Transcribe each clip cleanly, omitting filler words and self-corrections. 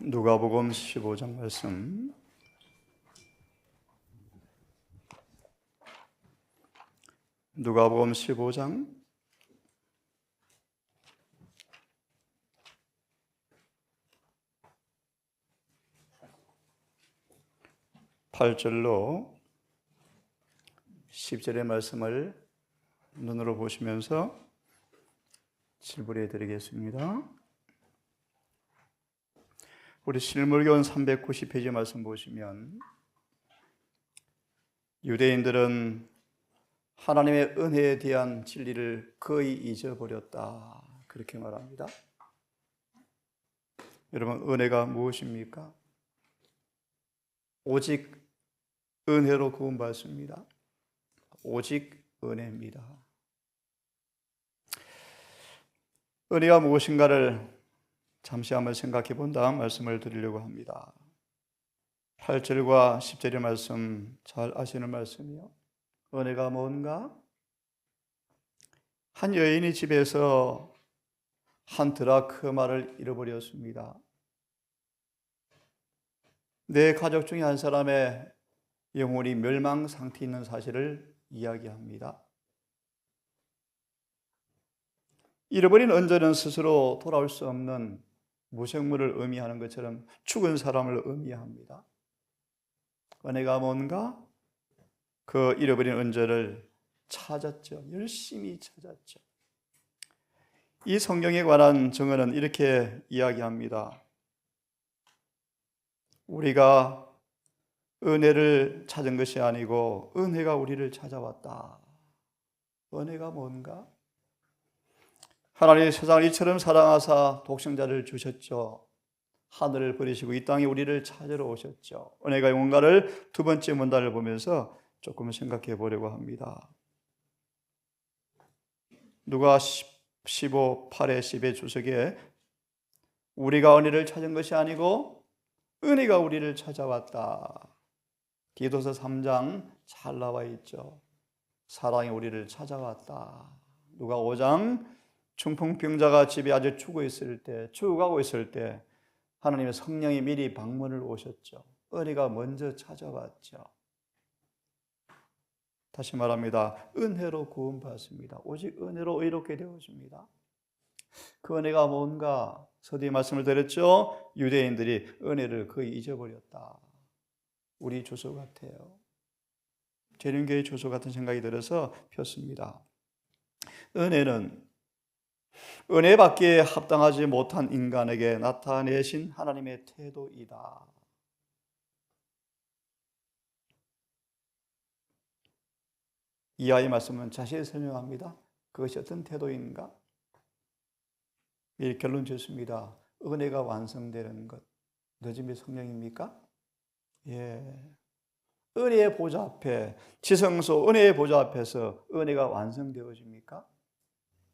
누가복음 15장 말씀. 누가복음 15장 8절로 10절의 말씀을 눈으로 보시면서 질문해 드리겠습니다. 우리 실물교원 390페이지 말씀 보시면 유대인들은 하나님의 은혜에 대한 진리를 거의 잊어버렸다, 그렇게 말합니다. 여러분, 은혜가 무엇입니까? 오직 은혜로 구원받습니다. 오직 은혜입니다. 은혜가 무엇인가를 잠시 한번 생각해 본 다음 말씀을 드리려고 합니다. 8절과 10절의 말씀 잘 아시는 말씀이요. 은혜가 뭔가? 한 여인이 집에서 한 드라크마를 잃어버렸습니다. 내 가족 중에 한 사람의 영혼이 멸망 상태에 있는 사실을 이야기합니다. 잃어버린 은전은 스스로 돌아올 수 없는 무생물을 의미하는 것처럼 죽은 사람을 의미합니다. 은혜가 뭔가? 그 잃어버린 은전을 찾았죠. 열심히 찾았죠. 이 성경에 관한 증언은 이렇게 이야기합니다. 우리가 은혜를 찾은 것이 아니고 은혜가 우리를 찾아왔다. 은혜가 뭔가? 하나님이 세상을 이처럼 사랑하사 독생자를 주셨죠. 하늘을 버리시고 이 땅에 우리를 찾으러 오셨죠. 은혜가 뭔가를 두 번째 문단을 보면서 조금 생각해 보려고 합니다. 누가 15, 8에 10의 주석에 우리가 은혜를 찾은 것이 아니고 은혜가 우리를 찾아왔다. 기도서 3장 잘 나와 있죠. 사랑이 우리를 찾아왔다. 누가 5장 중풍병자가 집에 아주 죽어가고 있을 때 하나님의 성령이 미리 방문을 오셨죠. 은혜가 먼저 찾아왔죠. 다시 말합니다. 은혜로 구원받습니다. 오직 은혜로 의롭게 되어집니다. 그 은혜가 뭔가? 서두에 말씀을 드렸죠. 유대인들이 은혜를 거의 잊어버렸다. 우리 주소 같아요. 재림교회 주소 같은 생각이 들어서 폈습니다. 은혜는 은혜받기에 합당하지 못한 인간에게 나타내신 하나님의 태도이다. 이하의 말씀은 자세히 설명합니다. 그것이 어떤 태도인가? 이 결론 짓습니다. 은혜가 완성되는 것. 늦음이 성령입니까? 예. 은혜의 보좌 앞에, 지성소 은혜의 보좌 앞에서 은혜가 완성되어집니까?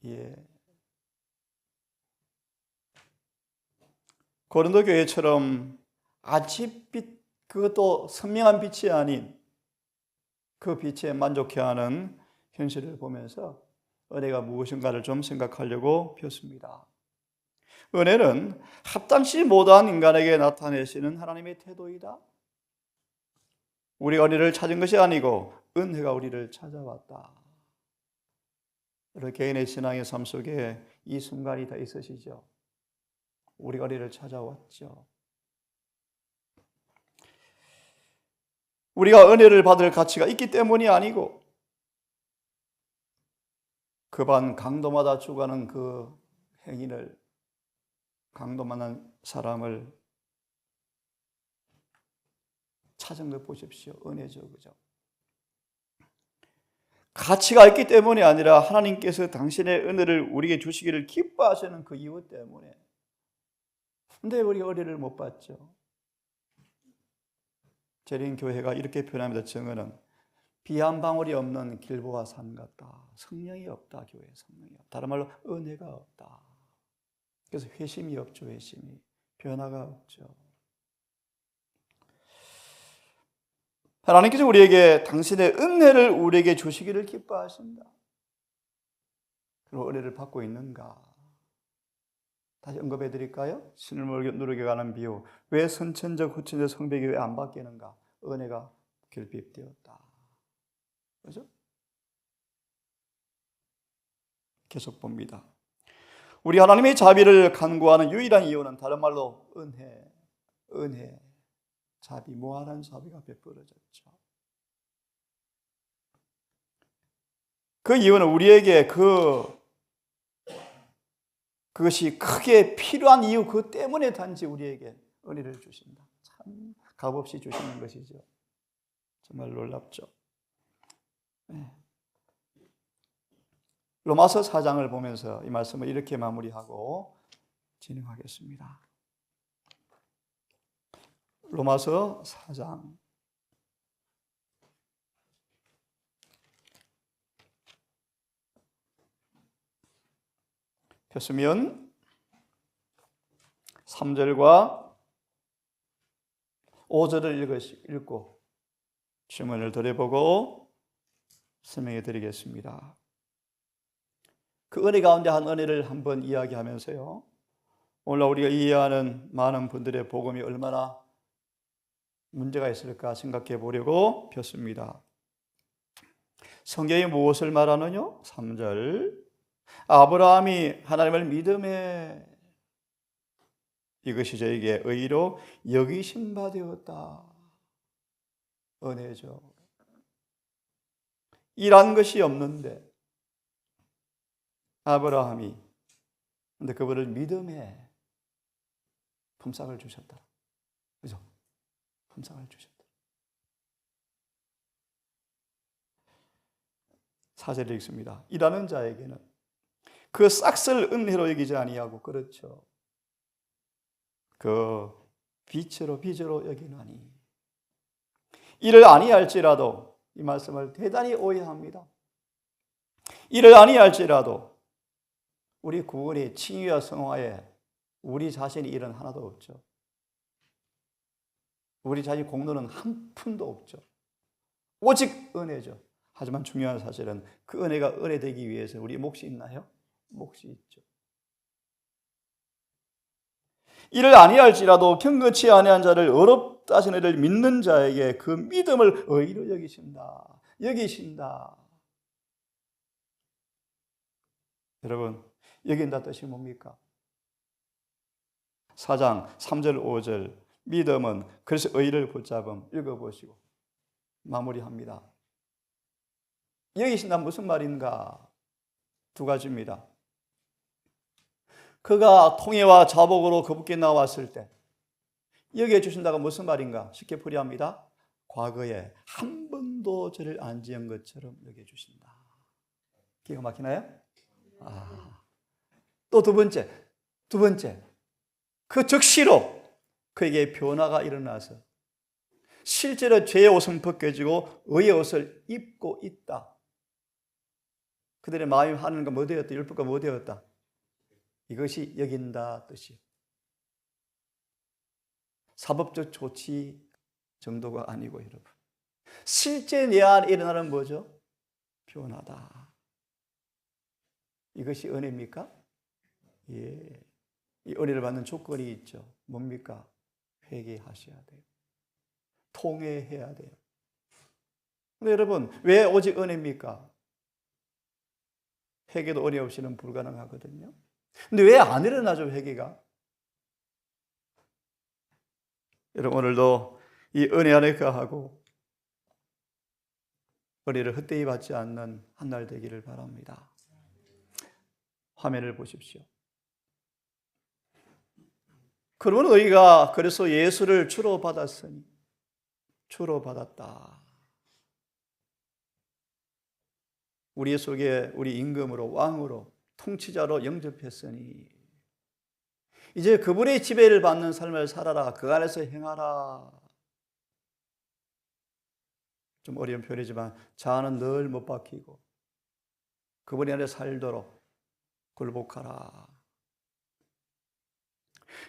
예. 고린도 교회처럼 아침빛, 그것도 선명한 빛이 아닌 그 빛에 만족해하는 현실을 보면서 은혜가 무엇인가를 좀 생각하려고 폈습니다. 은혜는 합당치 못한 인간에게 나타내시는 하나님의 태도이다. 우리가 은혜를 찾은 것이 아니고 은혜가 우리를 찾아왔다. 우리 개인의 신앙의 삶 속에 이 순간이 다 있으시죠? 우리가 은혜를 찾아왔죠. 우리가 은혜를 받을 가치가 있기 때문이 아니고 그 반 강도마다 죽어가는 그 행인을, 강도 만난 사람을 찾은 것 보십시오. 은혜죠, 그죠? 가치가 있기 때문이 아니라 하나님께서 당신의 은혜를 우리에게 주시기를 기뻐하시는 그 이유 때문에. 근데 우리가 은혜를 못 받죠. 재림교회가 이렇게 표현합니다. 증언은 비 한 방울이 없는 길보아 산 같다. 성령이 없다. 교회에 성령이 없다. 다른 말로 은혜가 없다. 그래서 회심이 없죠. 회심이. 변화가 없죠. 하나님께서 우리에게 당신의 은혜를 우리에게 주시기를 기뻐하신다. 그리고 은혜를 받고 있는가? 다시 언급해 드릴까요? 신을 누르게 가는 비유. 왜 선천적 후천적 성벽이 왜 안 바뀌는가? 은혜가 결핍되었다. 그렇죠? 계속 봅니다. 우리 하나님의 자비를 간구하는 유일한 이유는 다른 말로 은혜, 자비, 무한한 자비가 베풀어졌죠. 그 이유는 우리에게 그것이 크게 필요한 이유 그 때문에 단지 우리에게 은혜를 주신다. 참 값없이 주시는 것이죠. 정말 놀랍죠. 네. 로마서 4장을 보면서 이 말씀을 이렇게 마무리하고 진행하겠습니다. 로마서 4장 폈으면 3절과 5절을 읽고 질문을 드려보고 설명해 드리겠습니다. 그 은혜 가운데 한 은혜를 한번 이야기하면서요, 오늘 우리가 이해하는 많은 분들의 복음이 얼마나 문제가 있을까 생각해 보려고 폈습니다. 성경이 무엇을 말하느냐? 3절 아브라함이 하나님을 믿음에 이것이 저에게 의로 여기심 바 되었다. 은혜죠. 일한 것이 없는데 아브라함이 근데 그분을 믿음에 품삯을 주셨다. 그죠? 품삯을 주셨다. 4절에 읽습니다. 일하는 자에게는 그 싹을 은혜로 여기지 아니하고, 그렇죠, 그 빚으로 여기나니. 이를 아니할지라도, 이 말씀을 대단히 오해합니다. 이를 아니할지라도 우리 구원의 칭의와 성화에 우리 자신의 일은 하나도 없죠. 우리 자신 공로는 한 푼도 없죠. 오직 은혜죠. 하지만 중요한 사실은 그 은혜가 은혜되기 위해서 우리 몫이 있나요? 몫이 있죠. 이를 아니할지라도 경건치 아니한 자를 어렵다 하신 이를 믿는 자에게 그 믿음을 의로 여기신다. 여러분, 여긴다 뜻이 뭡니까? 4장 3절 5절 믿음은 그래서 의를 붙잡음 읽어보시고 마무리합니다. 여기신다 무슨 말인가? 두 가지입니다. 그가 통해와 자복으로 거북게 나왔을 때 여기에 주신다가 무슨 말인가? 쉽게 풀이합니다. 과거에 한 번도 저를 안 지은 것처럼 여기에 주신다. 기가 막히나요? 또 두 번째 그 즉시로 그에게 변화가 일어나서 실제로 죄의 옷은 벗겨지고 의의 옷을 입고 있다. 그들의 마음이 하는 거 뭐 되었다? 율법과 뭐 되었다? 이것이 여긴다 뜻이에요. 사법적 조치 정도가 아니고 여러분, 실제 내 안에 일어나는 뭐죠? 변화다. 이것이 은혜입니까? 예. 이 은혜를 받는 조건이 있죠. 뭡니까? 회개하셔야 돼요. 통회해야 돼요. 근데 여러분, 왜 오직 은혜입니까? 회개도 은혜 없이는 불가능하거든요. 근데 왜 안 일어나죠, 회개가? 여러분, 오늘도 이 은혜 안에 거하고 은혜를 헛되이 받지 않는 한 날 되기를 바랍니다. 화면을 보십시오. 그러면 너희가 그래서 예수를 주로 받았으니, 주로 받았다. 우리 속에 우리 임금으로, 왕으로, 통치자로 영접했으니 이제 그분의 지배를 받는 삶을 살아라. 그 안에서 행하라. 좀 어려운 표현이지만 자아는 늘 못 박히고 그분이 안에 살도록 굴복하라.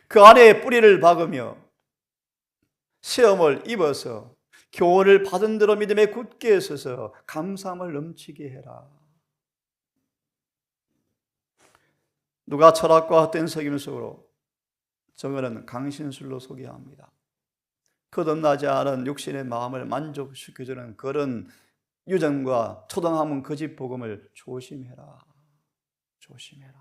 그 안에 뿌리를 박으며 시험을 입어서 교훈을 받은 대로 믿음에 굳게 서서 감사함을 넘치게 해라. 누가 철학과 헛된 석임 속으로 저거는 강신술로 소개합니다. 거듭나지 않은 육신의 마음을 만족시켜주는 그런 유전과 초등학문 거짓 복음을 조심해라. 조심해라.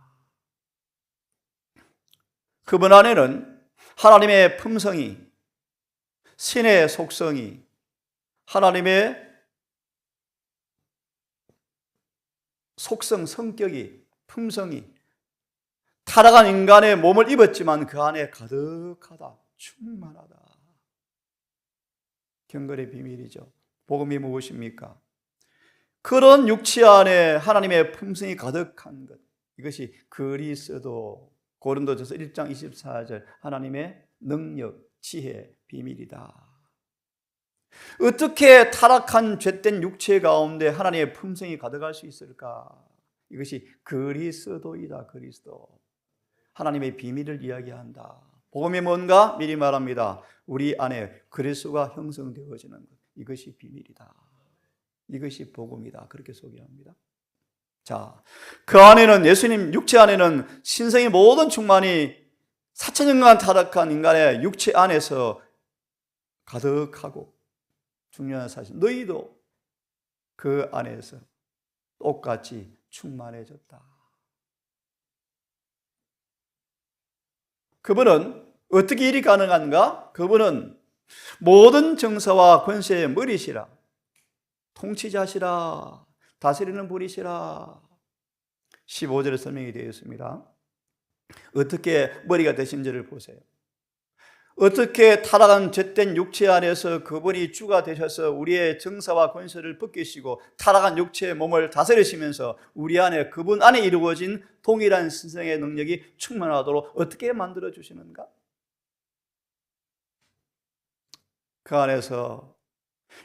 그분 안에는 하나님의 품성이, 신의 속성이, 하나님의 속성, 성격이, 품성이 타락한 인간의 몸을 입었지만 그 안에 가득하다, 충만하다. 경건의 비밀이죠. 복음이 무엇입니까? 그런 육체 안에 하나님의 품성이 가득한 것, 이것이 그리스도, 고린도전서 1장 24절 하나님의 능력, 지혜, 비밀이다. 어떻게 타락한 죄된 육체 가운데 하나님의 품성이 가득할 수 있을까? 이것이 그리스도이다. 그리스도. 하나님의 비밀을 이야기한다. 복음이 뭔가? 미리 말합니다. 우리 안에 그리스도가 형성되어지는 것. 이것이 비밀이다. 이것이 복음이다. 그렇게 소개합니다. 자, 그 안에는 예수님 육체 안에는 신성의 모든 충만이 4,000년간 타락한 인간의 육체 안에서 가득하고 중요한 사실, 너희도 그 안에서 똑같이 충만해졌다. 그분은 어떻게 일이 가능한가? 그분은 모든 정사와 권세의 머리시라, 통치자시라, 다스리는 분이시라. 15절에 설명이 되어 있습니다. 어떻게 머리가 되신지를 보세요. 어떻게 타락한 죄된 육체 안에서 그분이 주가 되셔서 우리의 정사와 권세를 벗기시고 타락한 육체의 몸을 다스리시면서 우리 안에, 그분 안에 이루어진 동일한 신성의 능력이 충만하도록 어떻게 만들어 주시는가? 그 안에서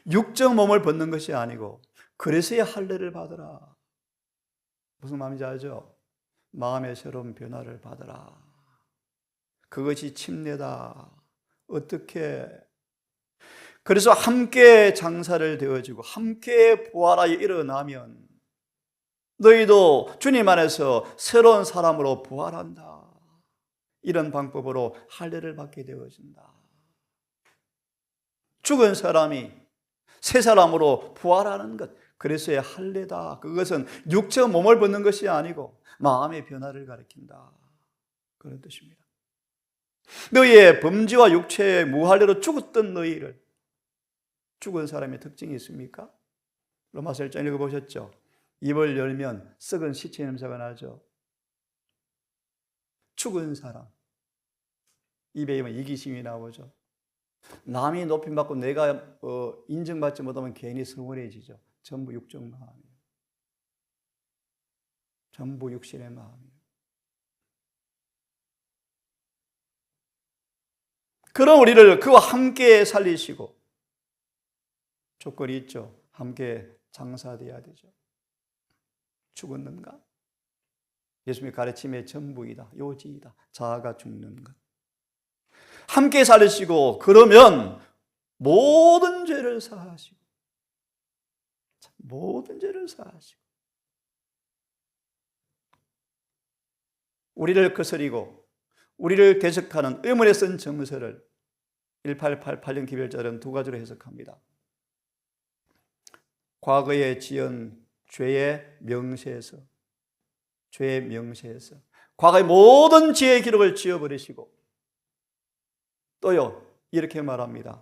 육적 몸을 벗는 것이 아니고 그리스도의 할례를 받으라. 무슨 마음인지 알죠? 마음의 새로운 변화를 받으라. 그것이 침례다. 어떻게? 그래서 함께 장사를 되어지고 함께 부활하여 일어나면 너희도 주님 안에서 새로운 사람으로 부활한다. 이런 방법으로 할례를 받게 되어진다. 죽은 사람이 새 사람으로 부활하는 것, 그리스도의 할례다. 그것은 육적 몸을 벗는 것이 아니고 마음의 변화를 가리킨다. 그런 뜻입니다. 너희의 범죄와 육체의 무할례로 죽었던 너희를, 죽은 사람의 특징이 있습니까? 로마서 1장 읽어보셨죠? 입을 열면 썩은 시체 냄새가 나죠. 죽은 사람, 입에 이면 이기심이 나오죠. 남이 높임받고 내가 인정받지 못하면 괜히 서운해지죠. 전부 육적 마음이에요. 전부 육신의 마음이에요. 그런 우리를 그와 함께 살리시고, 조건이 있죠. 함께 장사되어야 되죠. 죽었는가? 예수님의 가르침의 전부이다. 요지이다. 자아가 죽는 것. 함께 살리시고, 그러면 모든 죄를 사하시고, 모든 죄를 사하시고, 우리를 거스리고 우리를 대적하는 의문에 쓴 정서를 1888년 기별절은 두 가지로 해석합니다. 과거에 지은 죄의 명세에서, 과거의 모든 죄의 기록을 지워버리시고, 또요 이렇게 말합니다.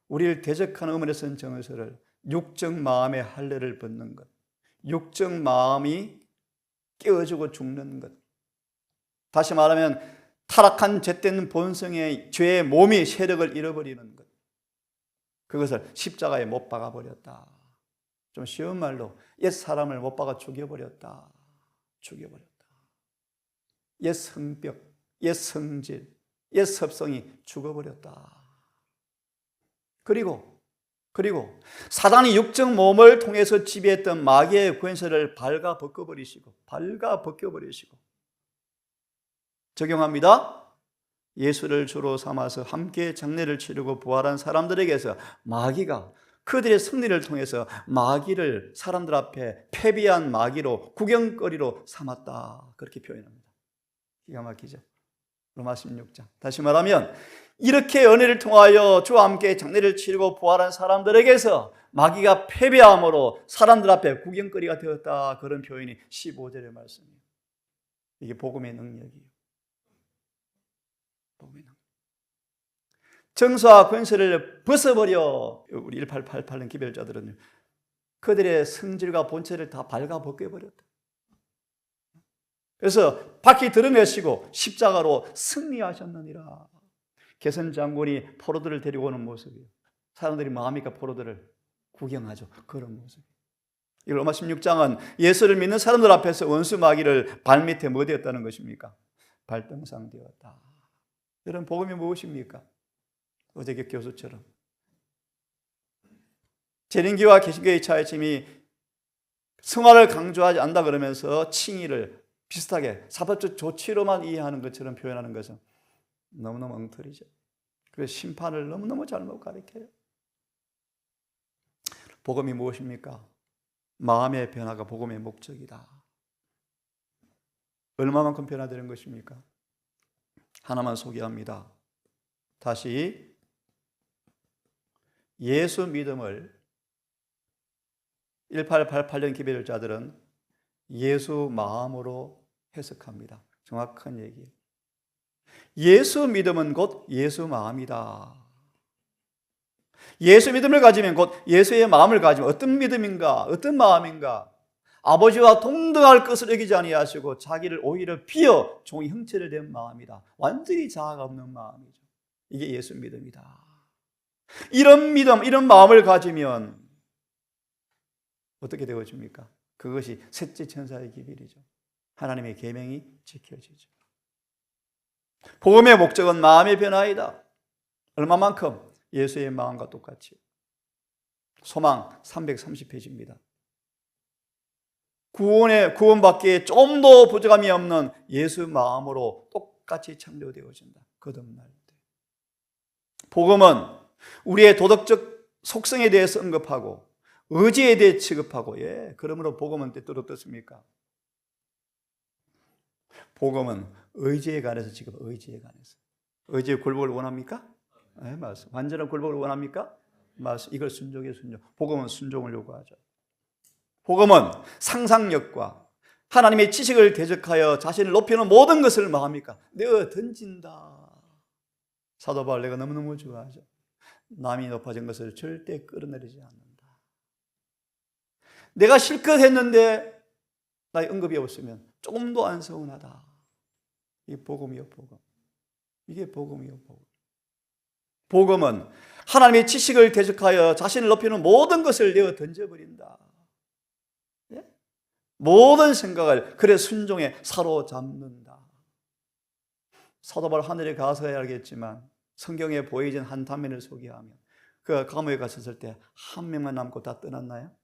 우리를 대적하는 의문에 쓴 정서를 육적 마음의 할례를 벗는 것, 육적 마음이 깨어지고 죽는 것, 다시 말하면 타락한 죄된 본성의 죄의 몸이 세력을 잃어버리는 것, 그것을 십자가에 못 박아버렸다. 좀 쉬운 말로 옛 사람을 못 박아 죽여버렸다. 옛 성격, 옛 성질, 옛 섭성이 죽어버렸다. 그리고 사단이 육적 몸을 통해서 지배했던 마귀의 권세를 발가 벗겨버리시고 적용합니다. 예수를 주로 삼아서 함께 장례를 치르고 부활한 사람들에게서 마귀가 그들의 승리를 통해서 마귀를 사람들 앞에 패배한 마귀로 구경거리로 삼았다. 그렇게 표현합니다. 기가 막히죠. 로마 16장. 다시 말하면 이렇게 은혜를 통하여 주와 함께 장례를 치르고 부활한 사람들에게서 마귀가 패배함으로 사람들 앞에 구경거리가 되었다. 그런 표현이 15절의 말씀이에요. 이게 복음의 능력이에요. 복음의 능력. 정사와 권세를 벗어버려. 우리 1888년 기별자들은요, 그들의 성질과 본체를 다 발가 벗겨버렸다. 그래서 바퀴 들어매시고 십자가로 승리하셨느니라. 개선 장군이 포로들을 데리고 오는 모습이에요. 사람들이 마음이니까 포로들을 구경하죠. 그런 모습. 이 로마 16장은 예수를 믿는 사람들 앞에서 원수 마귀를 발밑에 뭐 되었다는 것입니까? 발등상 되었다. 이런 복음이 무엇입니까? 어제 교수처럼 재림교와 개신교의 차이점이 성화를 강조하지 않는다 그러면서 칭의를 비슷하게 사법적 조치로만 이해하는 것처럼 표현하는 것은 너무너무 엉터리죠. 그래서 심판을 너무너무 잘못 가르쳐요. 복음이 무엇입니까? 마음의 변화가 복음의 목적이다. 얼마만큼 변화되는 것입니까? 하나만 소개합니다. 다시 예수 믿음을 1888년 기별자들은 예수 마음으로 해석합니다. 정확한 얘기예요. 예수 믿음은 곧 예수 마음이다. 예수 믿음을 가지면 곧 예수의 마음을 가지면 어떤 믿음인가, 어떤 마음인가? 아버지와 동등할 것을 여기지 아니하시고 자기를 오히려 비어 종의 형체를 낸 마음이다. 완전히 자아가 없는 마음이죠. 이게 예수 믿음이다. 이런 믿음, 이런 마음을 가지면 어떻게 되어집니까? 그것이 셋째 천사의 기별이죠. 하나님의 계명이 지켜지죠. 복음의 목적은 마음의 변화이다. 얼마만큼? 예수의 마음과 똑같이. 소망 330페이지입니다. 구원받기에 좀 더 부족함이 없는 예수 마음으로 똑같이 창조되어진다. 거듭날 때. 복음은 우리의 도덕적 속성에 대해서 언급하고 의지에 대해 취급하고, 그러므로 복음은 때때로 어떻습니까? 복음은 의지에 관해서 지금 의지에 관해서. 의지의 굴복을 원합니까? 네, 맞습니다. 완전한 굴복을 원합니까? 맞습니다. 이걸 순종이에요, 순종. 복음은 순종을 요구하죠. 복음은 상상력과 하나님의 지식을 대적하여 자신을 높이는 모든 것을 뭐 합니까? 내가 던진다. 사도 바울 내가 너무너무 좋아하죠. 남이 높아진 것을 절대 끌어내리지 않는다. 내가 실컷 했는데 나의 언급이 없으면 조금도 안 서운하다. 이게 복음이요, 복음. 이게 복음이요, 복음. 복음은 하나님의 지식을 대적하여 자신을 높이는 모든 것을 내어 던져버린다. 모든 생각을 그래 순종에 사로잡는다. 사도 바울 하늘에 가서야 알겠지만 성경에 보이진 한 단면을 소개하면 그 감옥에 갔었을 때 한 명만 남고 다 떠났나요?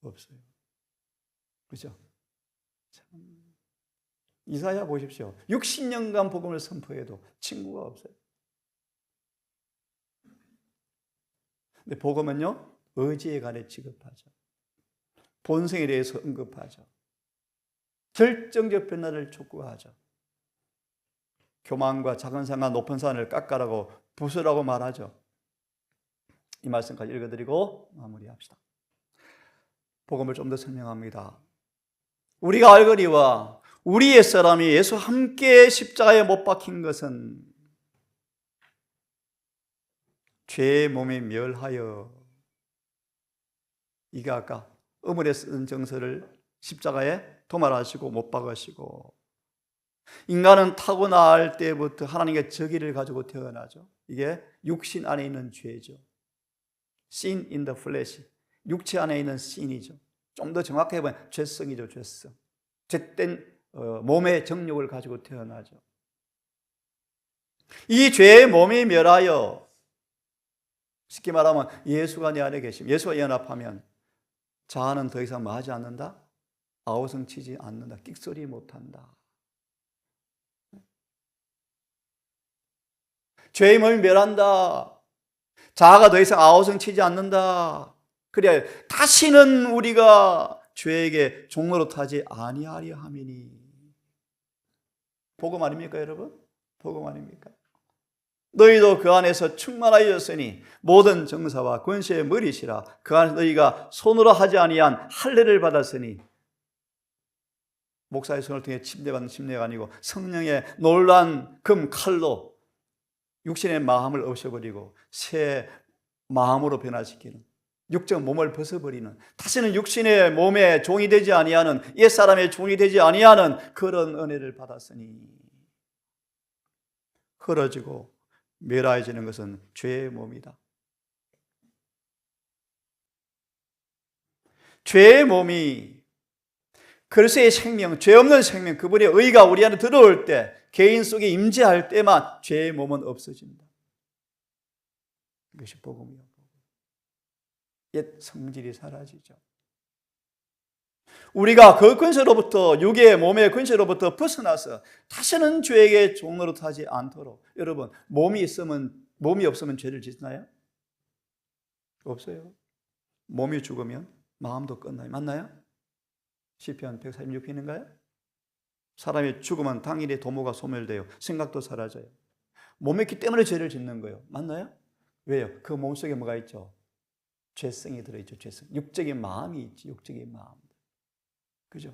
없어요. 그죠? 참. 이사야 보십시오. 60년간 복음을 선포해도 친구가 없어요. 근데 복음은요, 의지에 관해 취급하죠. 본성에 대해서 언급하죠. 결정적 변화를 촉구하죠. 교만과 작은 산과 높은 산을 깎아라고 부수라고 말하죠. 이 말씀까지 읽어드리고 마무리합시다. 복음을 좀 더 설명합니다. 우리가 알거니와 우리 옛사람이 예수 함께 십자가에 못 박힌 것은 죄의 몸에 멸하여, 이게 아까 어물에 쓴 정서를 십자가에 도말하시고 못 박으시고, 인간은 타고날 때부터 하나님의 저기를 가지고 태어나죠. 이게 육신 안에 있는 죄죠. Sin in the flesh. 육체 안에 있는 sin이죠. 좀 더 정확하게 보면 죄성이죠, 죄성. 죄된 몸의 정욕을 가지고 태어나죠. 이 죄의 몸이 멸하여, 쉽게 말하면 예수가 내 안에 계시면, 예수와 연합하면 자아는 더 이상 뭐 하지 않는다? 아우성치지 않는다. 끽소리 못한다. 죄의 몸이 멸한다. 자아가 더 이상 아우성치지 않는다. 그래야 다시는 우리가 죄에게 종노릇하지 아니하려 함이니. 복음 아닙니까, 여러분? 복음 아닙니까? 너희도 그 안에서 충만하였으니 모든 정사와 권세의 머리시라. 그 안에서 너희가 손으로 하지 아니한 할례를 받았으니, 목사의 손을 통해 침례받는 침례가 아니고 성령의 놀라운 금 칼로 육신의 마음을 없애버리고 새 마음으로 변화시키는, 육적 몸을 벗어버리는, 다시는 육신의 몸의 종이 되지 아니하는, 옛사람의 종이 되지 아니하는 그런 은혜를 받았으니, 흐려지고 멸하여지는 것은 죄의 몸이다. 죄의 몸이 그리스도의 생명, 죄 없는 생명, 그분의 의가 우리 안에 들어올 때, 개인 속에 임재할 때만 죄의 몸은 없어진다. 이것이 복음이요. 옛 성질이 사라지죠. 우리가 그 근세로부터, 육의 몸의 근세로부터 벗어나서 다시는 죄에게 종으로 타지 않도록, 여러분, 몸이 없으면 죄를 짓나요? 없어요. 몸이 죽으면 마음도 끝나요. 맞나요? 시편 146편인가요? 사람이 죽으면 당일에 도모가 소멸돼요. 생각도 사라져요. 몸이 있기 때문에 죄를 짓는 거예요. 맞나요? 왜요? 그 몸속에 뭐가 있죠? 죄성이 들어있죠. 죄성. 육적인 마음이 있지. 육적인 마음. 그죠?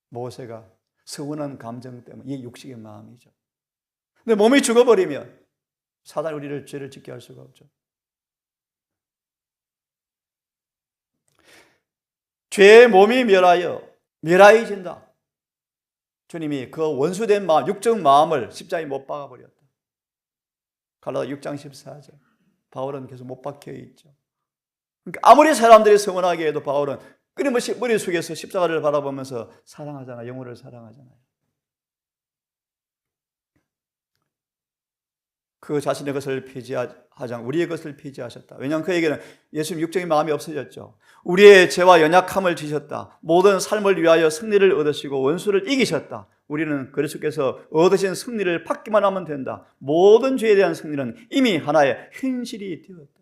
모세가 서운한 감정 때문에 이 육식의 마음이죠. 근데 몸이 죽어버리면 사단이 우리를 죄를 짓게 할 수가 없죠. 죄의 몸이 멸하여진다. 주님이 그 원수된 마음, 육적 마음을 십자가에 못 박아버렸다. 갈라디아 6장 14절. 바울은 계속 못 박혀 있죠. 그러니까 아무리 사람들이 서운하게 해도 바울은 끊임없이 머리 숙여서 십자가를 바라보면서 사랑하잖아요. 영혼을 사랑하잖아요. 그 자신의 것을 폐지하지 않고 우리의 것을 폐지하셨다. 왜냐하면 그에게는 예수님 육적인 마음이 없어졌죠. 우리의 죄와 연약함을 지셨다. 모든 삶을 위하여 승리를 얻으시고 원수를 이기셨다. 우리는 그리스도께서 얻으신 승리를 받기만 하면 된다. 모든 죄에 대한 승리는 이미 하나의 현실이 되었다.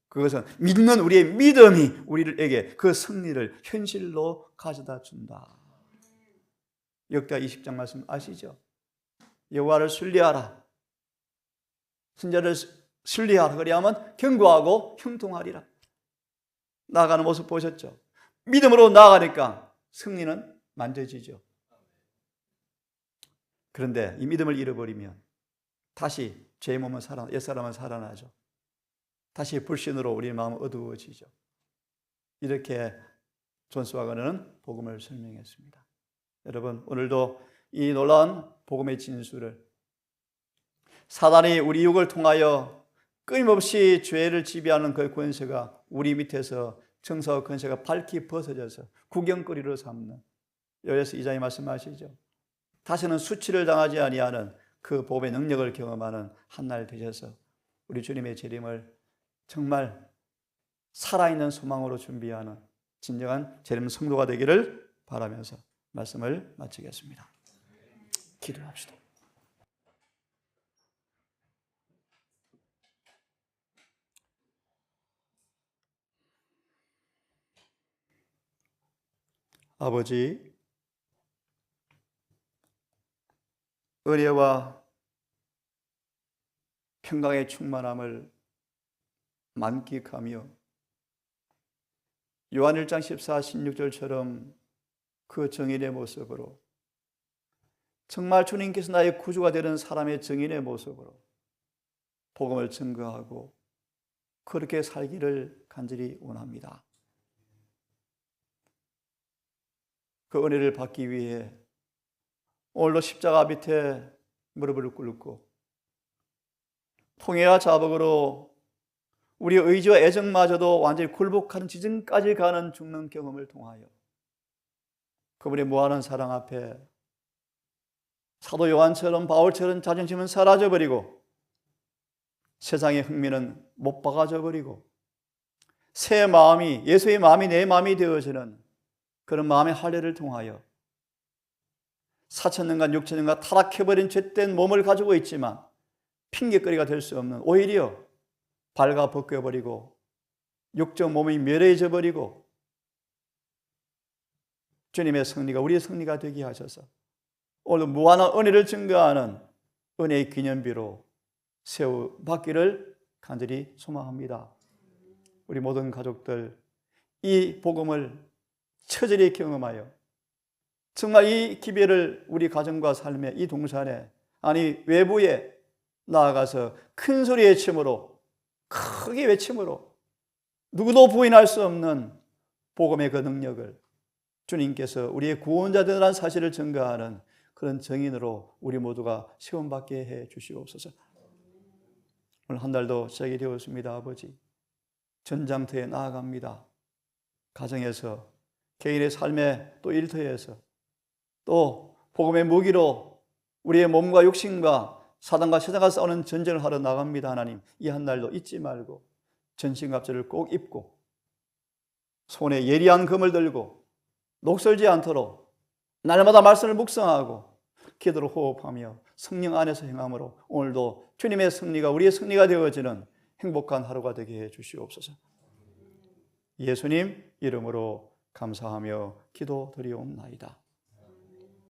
그것은 믿는 우리의 믿음이 우리에게 그 승리를 현실로 가져다 준다. 역대하 20장 말씀 아시죠? 여호와를 순리하라. 순자를 순리하라. 그리하면 견고하고 형통하리라. 나아가는 모습 보셨죠? 믿음으로 나아가니까 승리는 만져지죠. 그런데 이 믿음을 잃어버리면 다시 죄의 몸은 옛사람은 살아나죠. 다시 불신으로 우리의 마음은 어두워지죠. 이렇게 존 스와거는 복음을 설명했습니다. 여러분, 오늘도 이 놀라운 복음의 진수를, 사단이 우리 육을 통하여 끊임없이 죄를 지배하는 그 권세가 우리 밑에서 정사와 권세가 밝히 벗어져서 구경거리로 삼는, 여기서 이장이 말씀하시죠. 다시는 수치를 당하지 아니하는 그 복음의 능력을 경험하는 한날 되셔서 우리 주님의 재림을 정말 살아있는 소망으로 준비하는 진정한 재림 성도가 되기를 바라면서 말씀을 마치겠습니다. 기도합시다. 아버지, 은혜와 평강의 충만함을 만끽하며 요한 1장 14, 16절처럼 그 정인의 모습으로, 정말 주님께서 나의 구주가 되는 사람의 정인의 모습으로 복음을 증거하고 그렇게 살기를 간절히 원합니다. 그 은혜를 받기 위해 오늘도 십자가 밑에 무릎을 꿇고 통해와 자복으로 우리 의지와 애정마저도 완전히 굴복하는 지점까지 가는 죽는 경험을 통하여 그분의 무한한 사랑 앞에 사도 요한처럼 바울처럼 자존심은 사라져버리고 세상의 흥미는 못 박아져 버리고 새 마음이, 예수의 마음이 내 마음이 되어지는 그런 마음의 할례를 통하여 4,000년간 6,000년간 타락해버린 죄된 몸을 가지고 있지만 핑계거리가 될 수 없는, 오히려 발가 벗겨버리고 육적 몸이 멸해져 버리고 주님의 승리가 우리의 승리가 되게 하셔서 오늘 무한한 은혜를 증거하는 은혜의 기념비로 세워받기를 간절히 소망합니다. 우리 모든 가족들 이 복음을 처절히 경험하여 정말 이 기별을 우리 가정과 삶의 이 동산에, 아니 외부에 나아가서 큰 소리 외침으로, 크게 외침으로 누구도 부인할 수 없는 복음의 그 능력을 주님께서 우리의 구원자 되라는 사실을 증거하는 그런 증인으로 우리 모두가 시험받게 해 주시옵소서. 오늘 한 달도 시작이 되었습니다. 아버지, 전장터에 나아갑니다. 가정에서, 개인의 삶의 또 일터에서, 또 복음의 무기로 우리의 몸과 육신과 사단과 세상과 싸우는 전쟁을 하러 나갑니다. 하나님, 이 한 날도 잊지 말고 전신갑주를 꼭 입고 손에 예리한 검을 들고 녹슬지 않도록 날마다 말씀을 묵상하고 기도로 호흡하며 성령 안에서 행함으로 오늘도 주님의 승리가 우리의 승리가 되어지는 행복한 하루가 되게 해 주시옵소서. 예수님 이름으로 감사하며 기도드리옵나이다.